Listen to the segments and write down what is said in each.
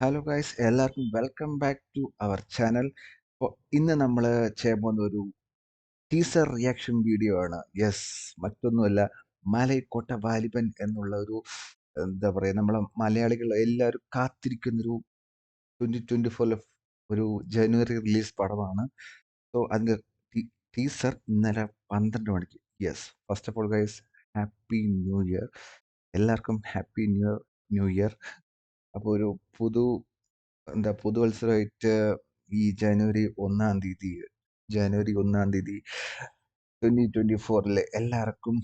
Hello guys എല്ലാവർക്കും welcome back to our channel. അപ്പോൾ ഇന്ന് നമ്മൾ ചെയ്യാൻ പോകുന്ന ഒരു ടീസർ റിയാക്ഷൻ വീഡിയോ ആണ്. യെസ്, മറ്റൊന്നുമല്ല, മലൈക്കോട്ട വാലിബൻ എന്നുള്ള ഒരു എന്താ പറയുക, നമ്മളെ മലയാളികൾ എല്ലാവരും കാത്തിരിക്കുന്നൊരു 2024 ഒരു ജനുവരി റിലീസ് പടമാണ്. സോ അതിൻ്റെ ടീസർ ഇന്നലെ 12 മണിക്ക്. Yes, first of all guys, happy new year. എല്ലാവർക്കും ഹാപ്പി ന്യൂ ഇയർ. അപ്പോൾ ഒരു പുതു പുതുവത്സരമായിട്ട് ഈ ജനുവരി 1 2024 എല്ലാവർക്കും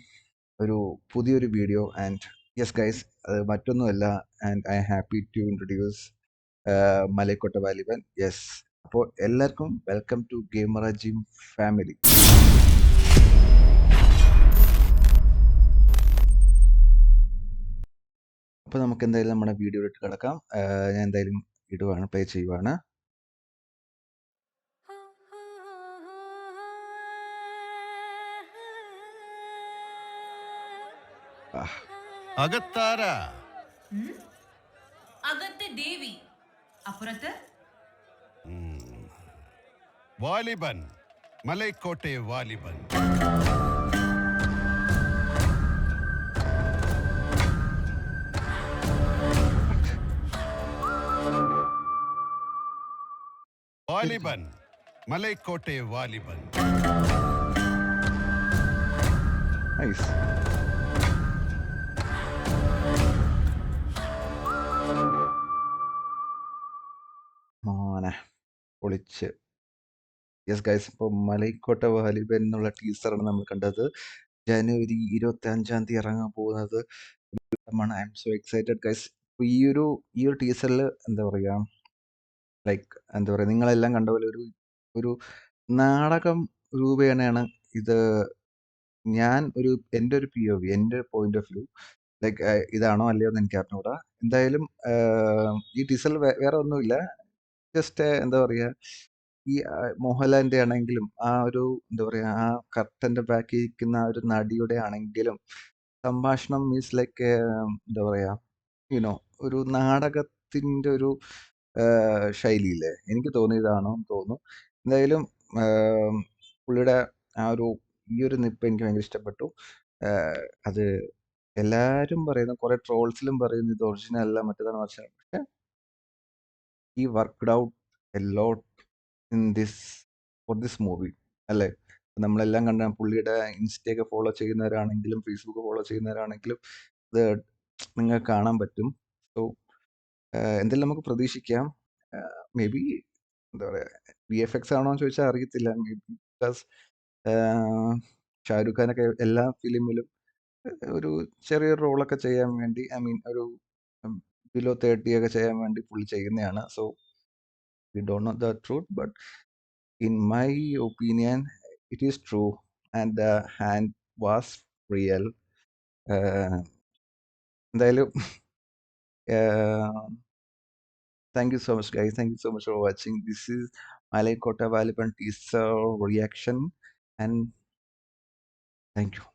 ഒരു പുതിയൊരു വീഡിയോ. ആൻഡ് യെസ് ഗൈസ്, അത് മറ്റൊന്നുമല്ല, and I happy to introduce Malaikottai Vaaliban. Yes, അപ്പോൾ എല്ലാവർക്കും വെൽക്കം ടു ഗെയിമറ ജിം ഫാമിലി. അപ്പോൾ നമുക്ക് എന്തായാലും നമ്മുടെ വീഡിയോയിലിട്ട് കിടക്കാം. ഞാൻ എന്തായാലും ഇടുവാണ്, പ്ലേ ചെയ്യുവാണ്. അകത്താര അകത്ത് ദേവി, അപ്പുറത്ത് വാലിബൻ, മലൈക്കോട്ടെ വാലിബൻ. വാലിബൻ, മലൈക്കോട്ടെ വാലിബൻ. നൈസ്. മോനെ പൊളിച്ച്. യെസ് ഗൈസ്, ഇപ്പോൾ മലൈക്കോട്ട വാലിബൻ എന്നുള്ള ടീസറാണ് നമ്മൾ കണ്ടത്. ജനുവരി 25 ഇറങ്ങാൻ പോകുന്നത്. I M so excited guys. ഇപ്പോൾ ഈ ഒരു ടീസറിൽ എന്താ പറയുക, നിങ്ങളെല്ലാം കണ്ട പോലെ ഒരു നാടകം രൂപേണയാണ് ഇത്. എൻ്റെ ഒരു POV, എൻ്റെ ഒരു പോയിന്റ് ഓഫ് വ്യൂ, ഇതാണോ അല്ലയോ എന്ന് എനിക്ക് അറിഞ്ഞുകൂടാ. എന്തായാലും ഈ ടീസറിൽ വേറെ ഒന്നുമില്ല. ജസ്റ്റ് എന്താ പറയുക, ഈ മോഹൻലാലിന്റെ ആണെങ്കിലും ആ ഒരു എന്താ പറയുക, ആ കർട്ടന്റെ ബാക്കിൽ ഇരിക്കുന്ന ആ ഒരു നടിയുടെ ആണെങ്കിലും സംഭാഷണം മീൻസ് എന്താ പറയുക, യുനോ, ഒരു നാടകത്തിന്റെ ഒരു ശൈലിയില്ലേ, എനിക്ക് തോന്നിയതാണോ എന്ന് തോന്നുന്നു. എന്തായാലും പുള്ളിയുടെ ഈ ഒരു നിപ്പ് എനിക്ക് ഭയങ്കര ഇഷ്ടപ്പെട്ടു. അത് എല്ലാരും പറയുന്നു, കുറെ ട്രോൾസിലും പറയുന്നു ഇത് ഒറിജിനൽ അല്ല, മറ്റേതാണ് പക്ഷേ he worked out a lot in this for this movie അല്ലേ. നമ്മളെല്ലാം കണ്ട പുള്ളിയുടെ ഇൻസ്റ്റയൊക്കെ ഫോളോ ചെയ്യുന്നവരാണെങ്കിലും ഫേസ്ബുക്ക് ഫോളോ ചെയ്യുന്നവരാണെങ്കിലും ഇത് നിങ്ങൾക്ക് കാണാൻ പറ്റും. സോ എന്തെങ്കിലും നമുക്ക് പ്രതീക്ഷിക്കാം. മേ ബി എന്താ പറയുക, VFX ആണോ എന്ന് ചോദിച്ചാൽ അറിയത്തില്ല. മേ ബി ബിക്കോസ് ഷാരൂഖ് ഖാനൊക്കെ എല്ലാ ഫിലിമിലും ഒരു ചെറിയൊരു റോളൊക്കെ ചെയ്യാൻ വേണ്ടി, ഐ മീൻ ഒരു ബിലോ 30 ഒക്കെ ചെയ്യാൻ വേണ്ടി പുള്ളി ചെയ്യുന്നതാണ്. So we don't know the truth, but in my opinion it is true, and the hand was real. എന്തായാലും thank you so much guys, thank you so much for watching. This is Malaikota Valiban teaser reaction, and thank you.